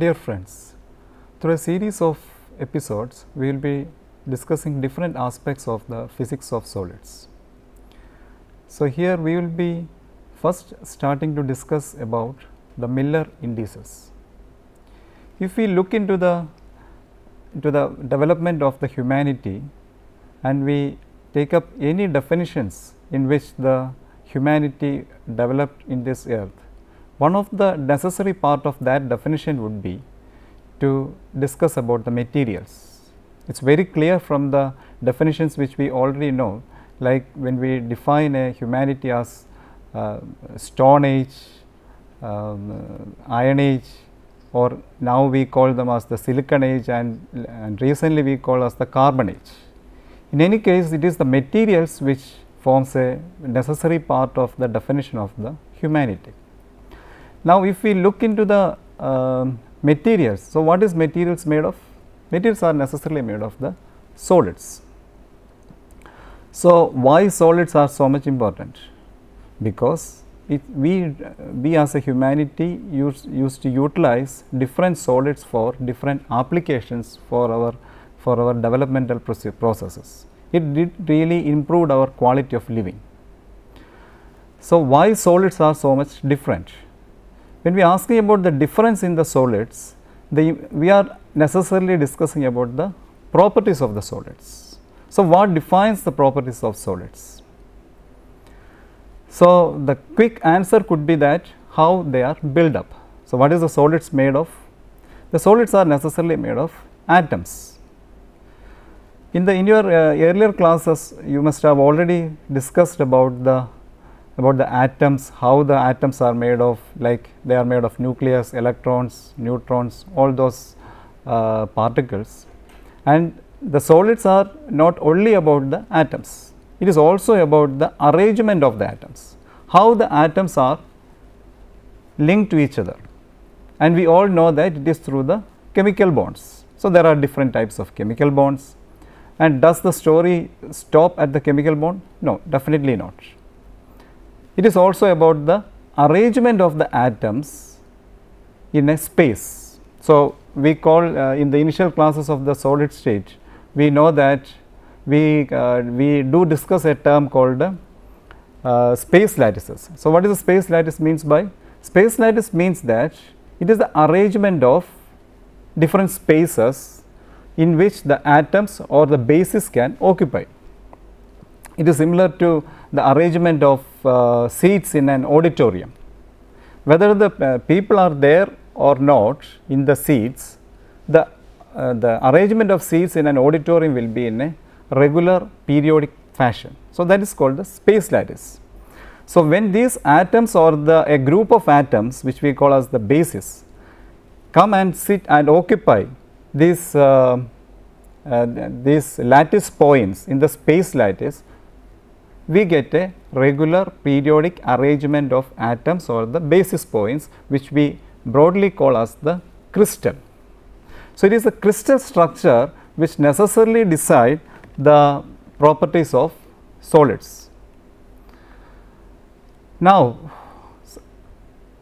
Dear friends, through a series of episodes, we will be discussing different aspects of the physics of solids. So, here we will be first starting to discuss about the Miller indices. If we look into the development of the humanity and we take up any definitions in which the humanity developed in this earth, one of the necessary part of that definition would be to discuss about the materials. It is very clear from the definitions which we already know, like when we define a humanity as Stone Age, Iron Age, or now we call them as the Silicon Age, and recently we call as the Carbon Age. In any case, it is the materials which forms a necessary part of the definition of the humanity. Now, if we look into the materials, so what is materials made of? Materials are necessarily made of the solids. So, why solids are so much important? Because we as a humanity used to utilize different solids for different applications for our developmental processes. It did really improve our quality of living. So, why solids are so much different? When we are asking about the difference in the solids, we are necessarily discussing about the properties of the solids. So, what defines the properties of solids? So, the quick answer could be that how they are built up. So, what is the solids made of? The solids are necessarily made of atoms. In your earlier classes, you must have already discussed about the atoms, how the atoms are made of, like they are made of nucleus, electrons, neutrons, all those particles. And the solids are not only about the atoms, it is also about the arrangement of the atoms, how the atoms are linked to each other, and we all know that it is through the chemical bonds. So, there are different types of chemical bonds, and does the story stop at the chemical bond? No, definitely not. It is also about the arrangement of the atoms in a space. So, we call in the initial classes of the solid state, we know that we do discuss a term called space lattices. So, what is the space lattice means by? Space lattice means that it is the arrangement of different spaces in which the atoms or the bases can occupy. It is similar to the arrangement of seats in an auditorium. Whether the people are there or not in the seats, the arrangement of seats in an auditorium will be in a regular periodic fashion. So, that is called the space lattice. So, when these atoms or a group of atoms which we call as the bases come and sit and occupy these lattice points in the space lattice, we get a regular periodic arrangement of atoms or the basis points, which we broadly call as the crystal. So, it is the crystal structure which necessarily decide the properties of solids. Now,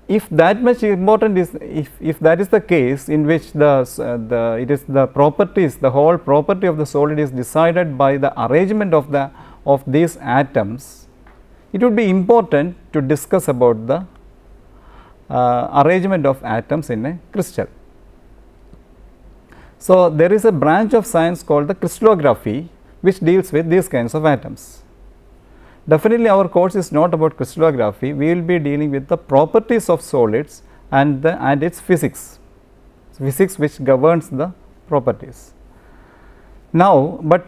if that much important is, if that is the case, in which it is the properties, the whole property of the solid is decided by the arrangement of these atoms, it would be important to discuss about the arrangement of atoms in a crystal. So, there is a branch of science called the crystallography, which deals with these kinds of atoms. Definitely, our course is not about crystallography. We will be dealing with the properties of solids and its physics which governs the properties. Now, but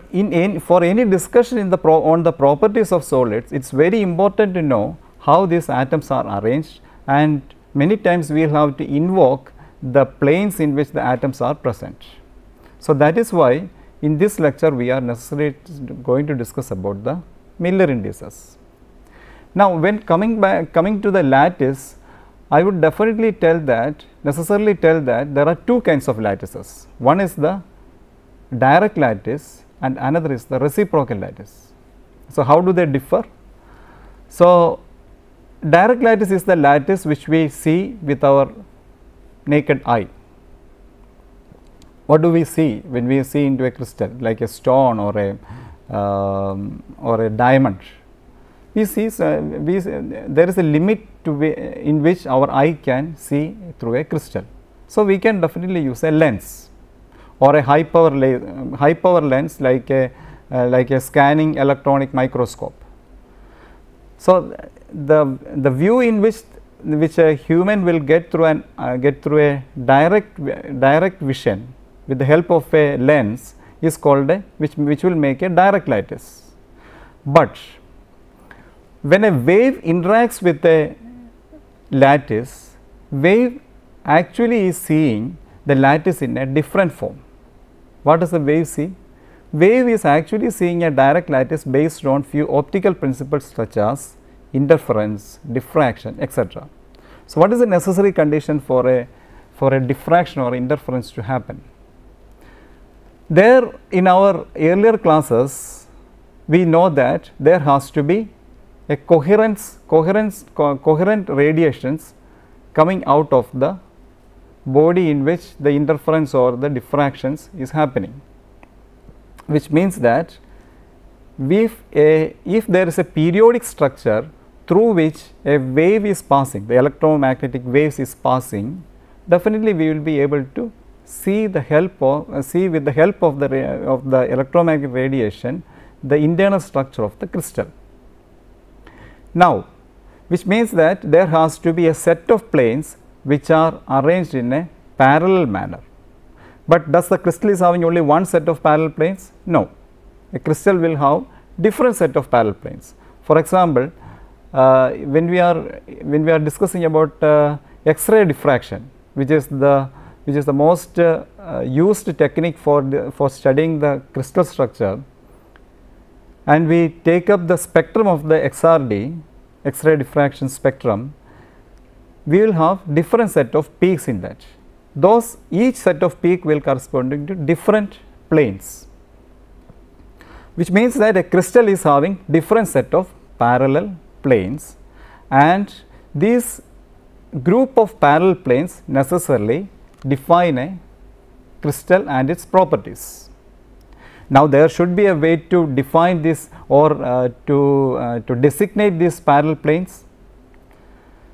for any discussion on the properties of solids, it is very important to know how these atoms are arranged, and many times we will have to invoke the planes in which the atoms are present. So, that is why in this lecture we are necessarily going to discuss about the Miller indices. Now, when coming to the lattice, I would definitely necessarily tell that there are two kinds of lattices. One is the direct lattice and another is the reciprocal lattice. So, how do they differ? So, direct lattice is the lattice which we see with our naked eye. what do we see when we see into a crystal like a stone or a diamond? We see there is a limit to in which our eye can see through a crystal. So, we can definitely use a lens or a high power lens like a scanning electronic microscope. So, the view in which a human will get through a direct vision with the help of a lens is called which will make a direct lattice. But when a wave interacts with a lattice, wave actually is seeing the lattice in a different form. What does the wave see? Wave is actually seeing a direct lattice based on few optical principles such as interference, diffraction, etc. So, what is the necessary condition for a diffraction or interference to happen? There in our earlier classes, we know that there has to be a coherent radiations coming out of the body in which the interference or the diffractions is happening, which means that if there is a periodic structure through which a wave is passing, the electromagnetic waves is passing, definitely we will be able to see with the help of the electromagnetic radiation the internal structure of the crystal. Now, which means that there has to be a set of planes which are arranged in a parallel manner. But does the crystal is having only one set of parallel planes? No, a crystal will have different set of parallel planes. For example, when we are discussing about X-ray diffraction, which is the most used technique for studying the crystal structure, and we take up the spectrum of the XRD, X-ray diffraction spectrum, we will have different set of peaks in that. Each set of peak will corresponding to different planes, which means that a crystal is having different set of parallel planes, and these group of parallel planes necessarily define a crystal and its properties. Now, there should be a way to define this or to designate these parallel planes.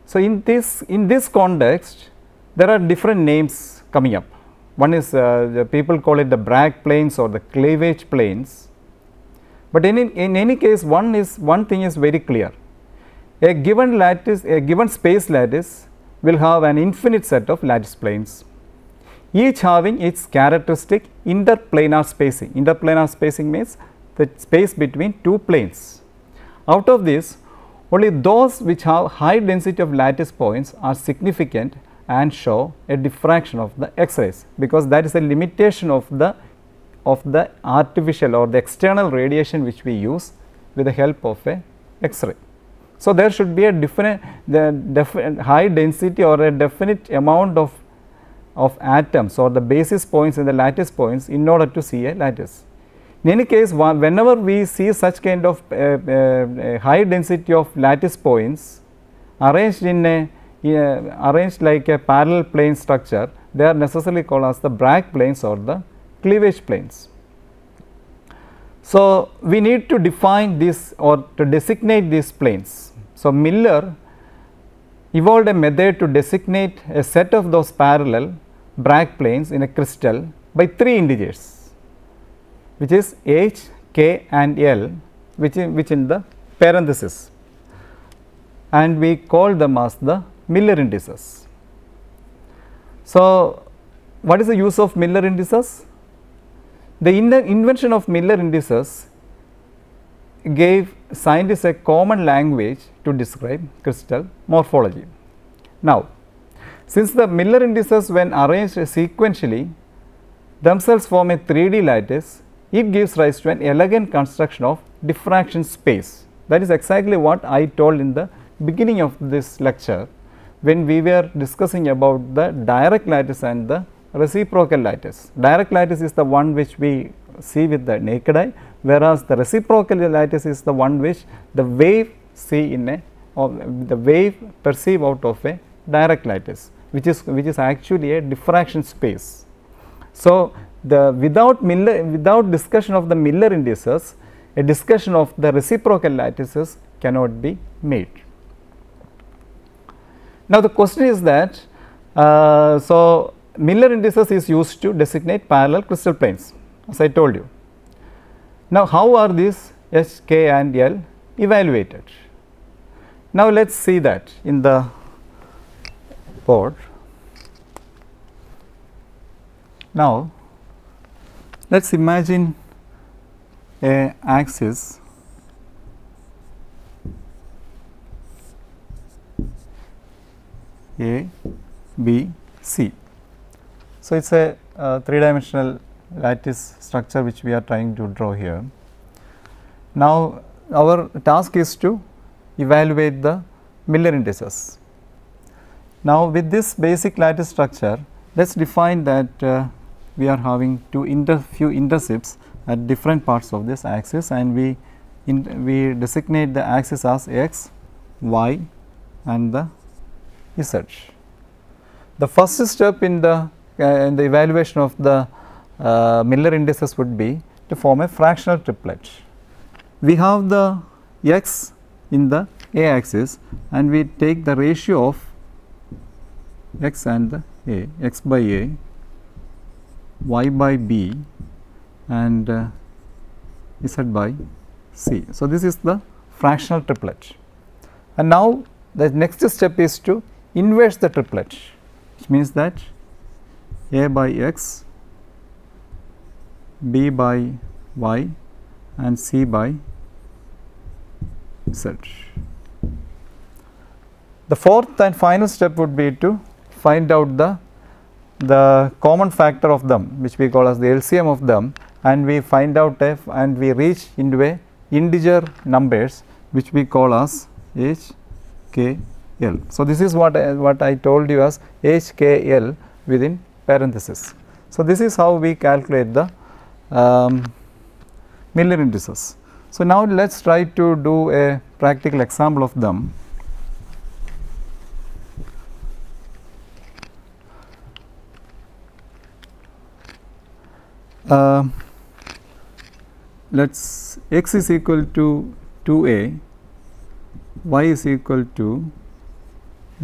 So, in this context, there are different names coming up. One is the people call it the Bragg planes or the cleavage planes, but in any case one thing is very clear. A given space lattice will have an infinite set of lattice planes, each having its characteristic interplanar spacing. Interplanar spacing means the space between two planes. Out of this, only those which have high density of lattice points are significant and show a diffraction of the X-rays, because that is a limitation of the artificial or the external radiation which we use with the help of a X-ray. So, there should be a high density or a definite amount of atoms or the basis points in the lattice points in order to see a lattice. In any case, whenever we see such kind of high density of lattice points arranged like a parallel plane structure, they are necessarily called as the Bragg planes or the cleavage planes. So, we need to define this or to designate these planes. So, Miller evolved a method to designate a set of those parallel Bragg planes in a crystal by 3 integers, which is H, K and L, which in the parenthesis, and we call them as the Miller indices. So, what is the use of Miller indices? The invention of Miller indices gave scientists a common language to describe crystal morphology. Now, since the Miller indices when arranged sequentially themselves form a 3D lattice, it gives rise to an elegant construction of diffraction space. That is exactly what I told in the beginning of this lecture when we were discussing about the direct lattice and the reciprocal lattice. Direct lattice is the one which we see with the naked eye, whereas the reciprocal lattice is the one which the wave see in a or the wave perceive out of a direct lattice, which is actually a diffraction space. So, without discussion of the Miller indices, a discussion of the reciprocal lattices cannot be made. Now, the question is that so Miller indices is used to designate parallel crystal planes, as I told you. Now, how are these H, K and L evaluated? Now, let us see that in the board. Now, let us imagine a axis A, B, C. So, it is a 3-dimensional lattice structure which we are trying to draw here. Now, our task is to evaluate the Miller indices. Now, with this basic lattice structure, let us define that we are having few intercepts at different parts of this axis, and we designate the axis as x, y and the z. The first step in the evaluation of the Miller indices would be to form a fractional triplet. We have the x in the a axis, and we take the ratio of x and the a, x by a, y by b and z by c. So, this is the fractional triplet, and now the next step is to inverse the triplet, which means that a by x, b by y and c by z. The fourth and final step would be to find out the common factor of them, which we call as the LCM of them, and we find out and we reach into a integer numbers which we call as H, K, L. So, this is what I told you as H, K, L within parenthesis. So, this is how we calculate the Miller indices. So, now let us try to do a practical example of them. Let us x is equal to 2a, y is equal to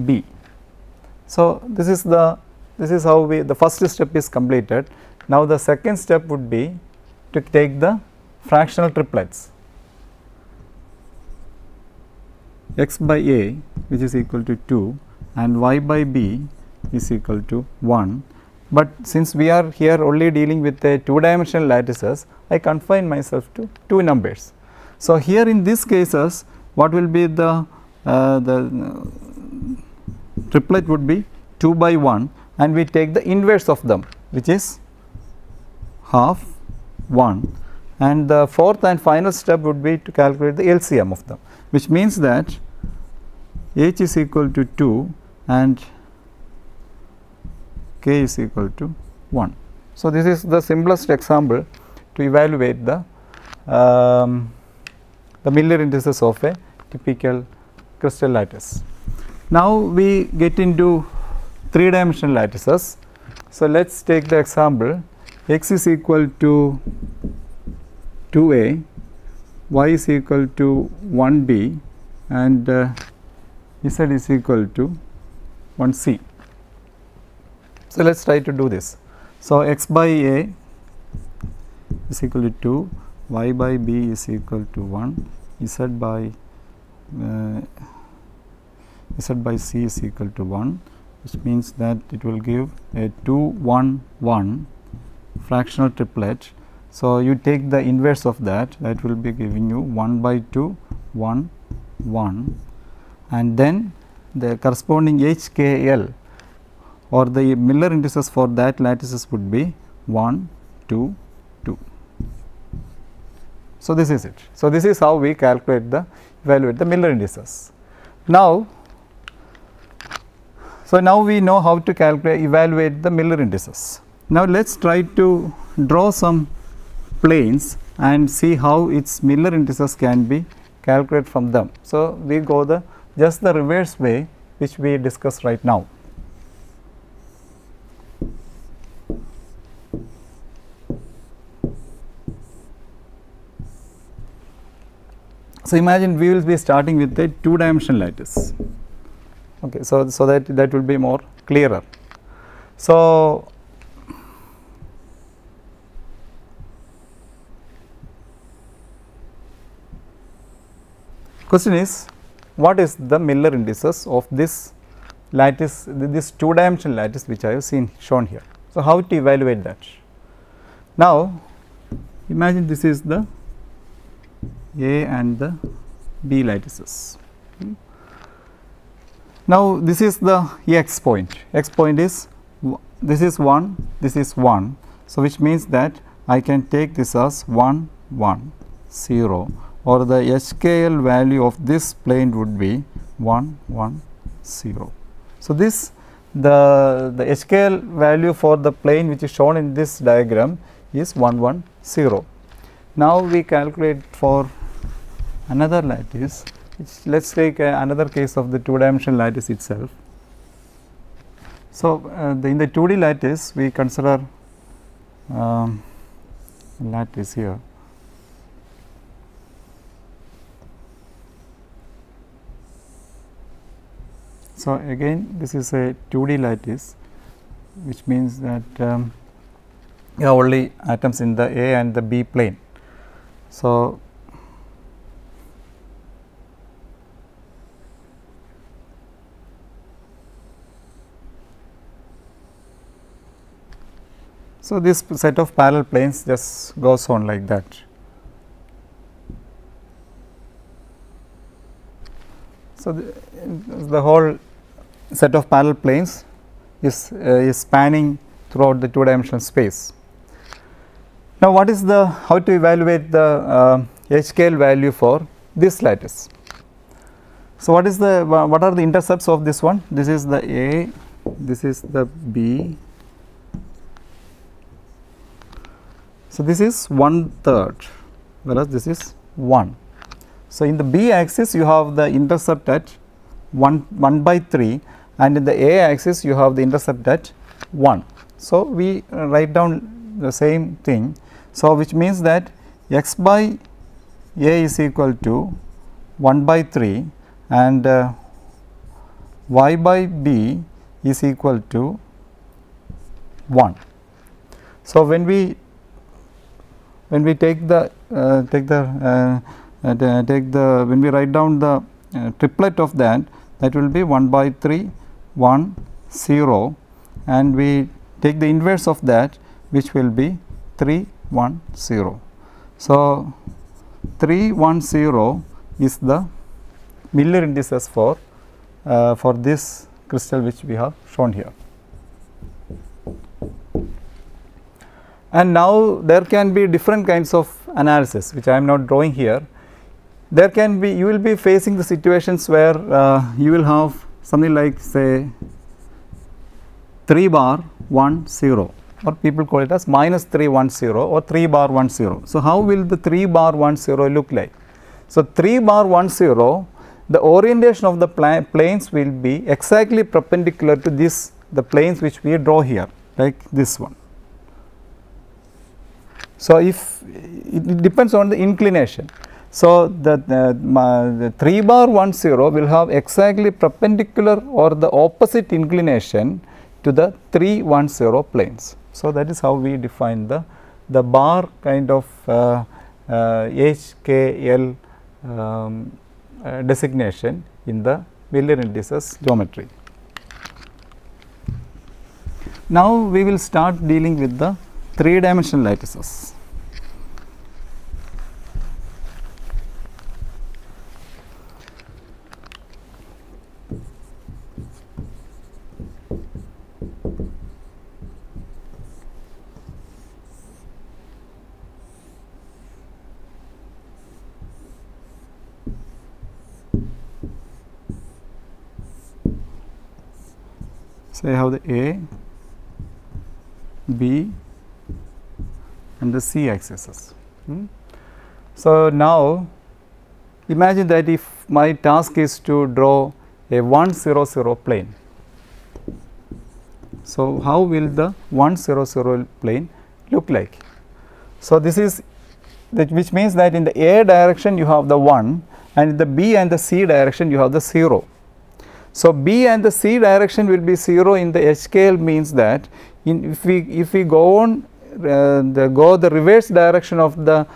b. So, this is how the first step is completed. Now, the second step would be to take the fractional triplets x by a, which is equal to 2, and y by b is equal to 1. But since we are here only dealing with a 2-dimensional lattices, I confine myself to 2 numbers. So, here in these cases, what will be the triplet would be 2 by 1, and we take the inverse of them, which is half 1, and the fourth and final step would be to calculate the LCM of them, which means that H is equal to 2 and K is equal to 1. So, this is the simplest example to evaluate the Miller indices of a typical crystal lattice. Now, we get into 3-dimensional lattices. So, let us take the example x is equal to 2a, y is equal to 1b and z is equal to 1c. So, let us try to do this. So, x by a is equal to 2, y by b is equal to 1, z by c is equal to 1, which means that it will give a 2 1 1 fractional triplet. So, you take the inverse of that will be giving you 1 by 2 1 1, and then the corresponding HKL or the Miller indices for that lattices would be 1 2 2. So, this is it. So, this is how we evaluate the Miller indices. Now, we know how to evaluate the Miller indices. Now, let us try to draw some planes and see how its Miller indices can be calculated from them. So, we go just the reverse way which we discussed right now. So, imagine we will be starting with a two-dimensional lattice. Okay, so that will be more clearer. So, question is, what is the Miller indices of this lattice, this two-dimensional lattice which I have shown here. So, how to evaluate that? Now, imagine this is the A and the B lattices. Now, this is the x point. X point is this is 1, this is 1. So, which means that I can take this as 1, 1, 0, or the HKL value of this plane would be 1, 1, 0. So, this the HKL value for the plane which is shown in this diagram is 1, 1, 0. Now, we calculate for another lattice. Let us take another case of the two-dimensional lattice itself. So, in the 2D lattice we consider lattice here. So, again this is a 2D lattice, which means that you have only atoms in the A and the B plane. So, this set of parallel planes just goes on like that. So, the whole set of parallel planes is spanning throughout the two-dimensional space. Now, what is the how to evaluate the HKL value for this lattice? So, what are the intercepts of this one? This is the A, this is the B. So, this is 1/3, whereas this is 1. So, in the B axis you have the intercept at 1/3, and in the A axis you have the intercept at 1. So, we write down the same thing. So, which means that x by A is equal to 1/3 and y by B is equal to 1. So, when we take the when we write down the triplet of that will be 1/3, 1, 0, and we take the inverse of that, which will be 3, 1, 0. So, 3, 1, 0 is the Miller indices for this crystal which we have shown here. And now, there can be different kinds of analysis which I am not drawing here. There can be, you will be facing the situations where you will have something like say 3 bar 1 0, or people call it as -3 1 0 or 3 bar 1 0. So, how will the 3 bar 1 0 look like? So, 3 bar 1 0, the orientation of the planes will be exactly perpendicular to the planes which we draw here, like this one. So, if it depends on the inclination. So, the 3 bar 1 0 will have exactly perpendicular or the opposite inclination to the 3 1 0 planes. So, that is how we define the bar kind of HKL designation in the Miller indices geometry. Now, we will start dealing with the 3-dimensional lattices. So, I have the A, B and the C axes. So, now imagine that if my task is to draw a 1 0 0 plane. So, how will the 1 0 0 plane look like? So, this is that, which means that in the A direction you have the 1, and in the B and the C direction you have the 0. So, B and the C direction will be 0 in the HKL means that if we go on the reverse direction of the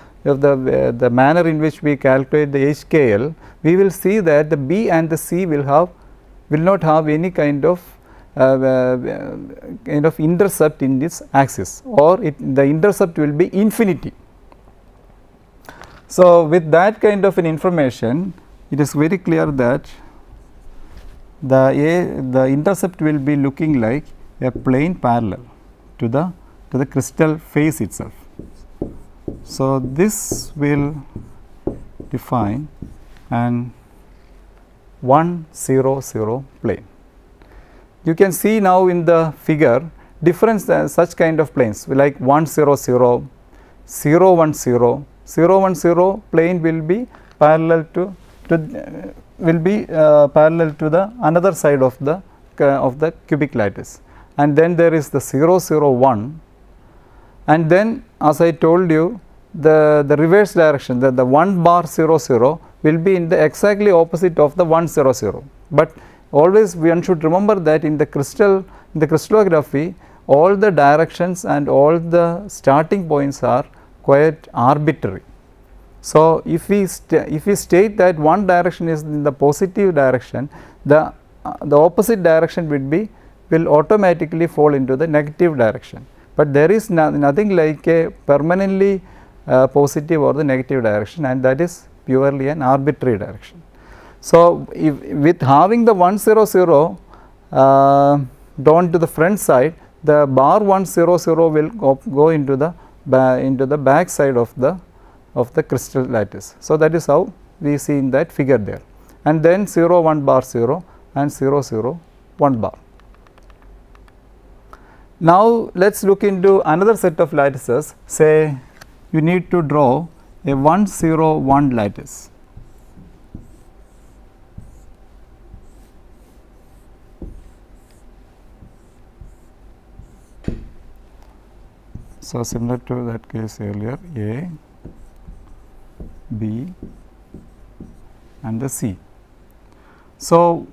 manner in which we calculate the HKL, we will see that the B and the C will not have any kind of intercept in this axis, or the intercept will be infinity. So, with that kind of an information, it is very clear that the intercept will be looking like a plane parallel to the crystal face itself. So, this will define an 1 0 0 plane. You can see now in the figure different such kind of planes like 1 0 0, 0 1 0, 0 1 0 plane will be parallel to the another side of the cubic lattice, and then there is the 0 0 1, and then as I told you the reverse direction, the 1 bar 0 0 will be in the exactly opposite of the 1 0 0, but always one should remember that in the crystallography all the directions and all the starting points are quite arbitrary. So, if we state that one direction is in the positive direction, the opposite direction will automatically fall into the negative direction, but there is nothing like a permanently positive or the negative direction, and that is purely an arbitrary direction. So, with having the 1 0 0 drawn to the front side, the bar 1 0 0 will go into the back side of the crystal lattice. So, that is how we see in that figure there, and then 0 1 bar 0 and 0 0 1 bar. Now, let us look into another set of lattices. Say you need to draw a 1 0 1 lattice. So, similar to that case earlier, A, B and the C. So,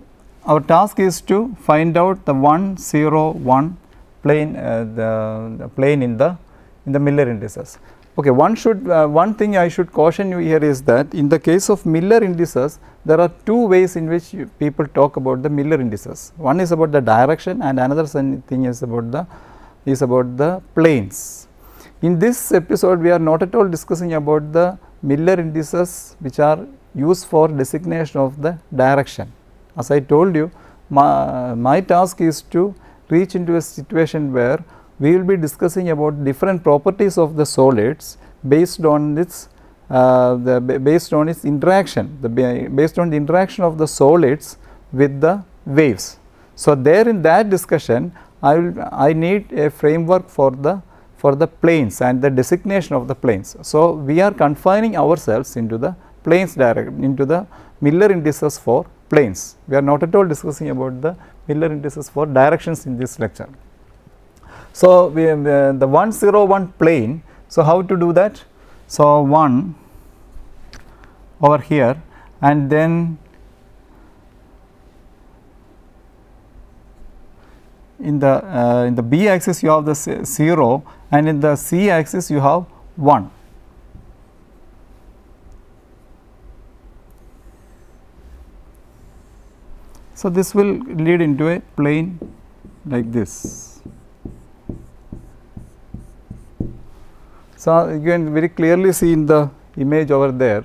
our task is to find out the 1 0 1 plane, the plane in the Miller indices. Okay, one thing I should caution you here is that in the case of Miller indices, there are two ways in which people talk about the Miller indices. One is about the direction, and another thing is about the planes. In this episode, we are not at all discussing about the Miller indices which are used for designation of the direction. As I told you, my task is to reach into a situation where we will be discussing about different properties of the solids based on its interaction, based on the interaction of the solids with the waves. So, there in that discussion, I need a framework for the planes and the designation of the planes. So, we are confining ourselves into the planes into the Miller indices for planes. We are not at all discussing about the Miller indices for directions in this lecture. So, the 1 0 1 plane. So, how to do that? So, 1 over here, and then in the B axis you have the 0, and in the C axis you have 1. So, this will lead into a plane like this. So, you can very clearly see in the image over there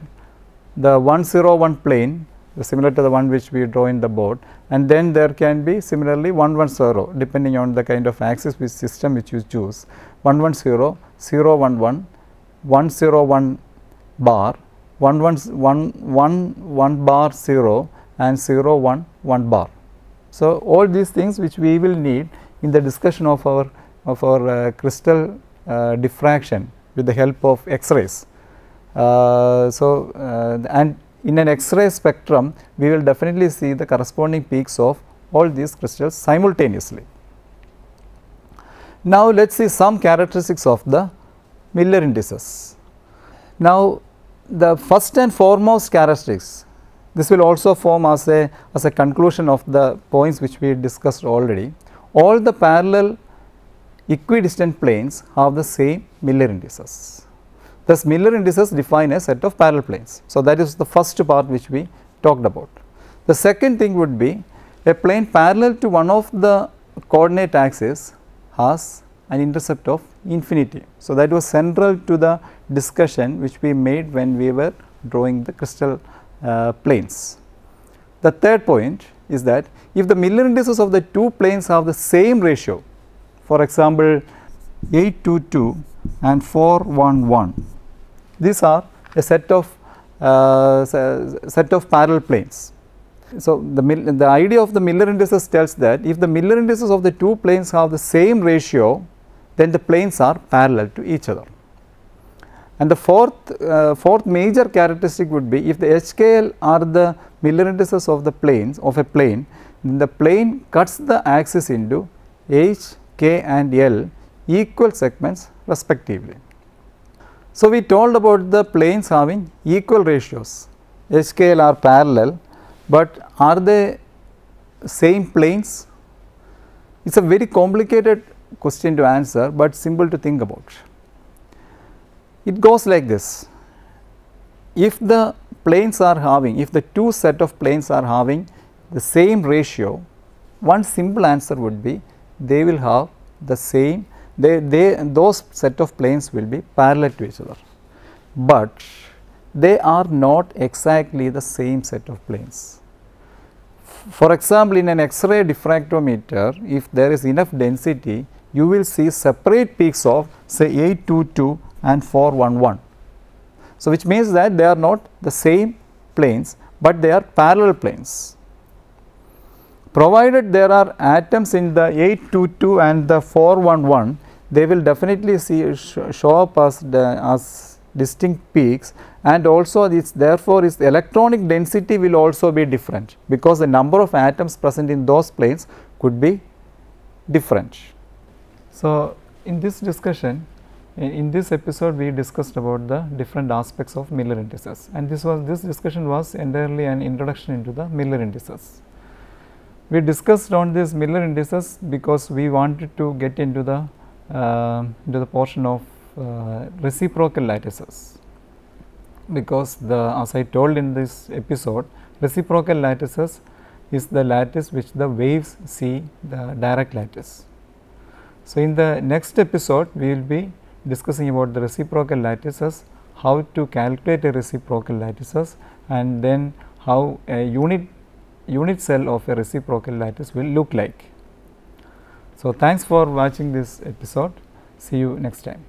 the 1 0 1 plane similar to the one which we draw in the board, and then there can be similarly 1 1 0 depending on the kind of axis which system which you choose, 1 1 0, 0 1 1, 1 0 1 bar, 1 1 bar 0 and 0 1 1 bar. So, all these things which we will need in the discussion of our crystal diffraction with the help of X-rays. And in an X-ray spectrum, we will definitely see the corresponding peaks of all these crystals simultaneously. Now, let us see some characteristics of the Miller indices. Now, the first and foremost characteristics this will also form as a conclusion of the points which we discussed already. All the parallel equidistant planes have the same Miller indices. Thus, Miller indices define a set of parallel planes. So, that is the first part which we talked about. The second thing would be a plane parallel to one of the coordinate axes has an intercept of infinity. So, that was central to the discussion which we made when we were drawing the crystal planes. The third point is that if the Miller indices of the two planes have the same ratio, for example 822 and 411, these are a set of parallel planes. So, the idea of the Miller indices tells that if the Miller indices of the two planes have the same ratio, then the planes are parallel to each other. And the fourth major characteristic would be if the HKL are the Miller indices of the planes of a plane, then the plane cuts the axis into H, K and L equal segments respectively. So, we told about the planes having equal ratios. HKL are parallel, but are they same planes? It is a very complicated question to answer, but simple to think about. It goes like this: if the planes are having, if the two set of planes are having the same ratio, one simple answer would be they will have the same, those set of planes will be parallel to each other, but they are not exactly the same set of planes. For example, in an X-ray diffractometer, if there is enough density, you will see separate peaks of say 822 and 411. So, which means that they are not the same planes, but they are parallel planes. Provided there are atoms in the 822 and the 411, they will definitely show up as distinct peaks, and also therefore its electronic density will also be different, because the number of atoms present in those planes could be different. So, in this discussion, in this episode we discussed about the different aspects of Miller indices, and this discussion was entirely an introduction into the Miller indices. We discussed on these Miller indices because we wanted to get into the portion of reciprocal lattices, because as I told in this episode, reciprocal lattices is the lattice which the waves see the direct lattice. So, in the next episode we will be discussing about the reciprocal lattices, how to calculate a reciprocal lattices, and then how a unit cell of a reciprocal lattice will look like. So, thanks for watching this episode. See you next time.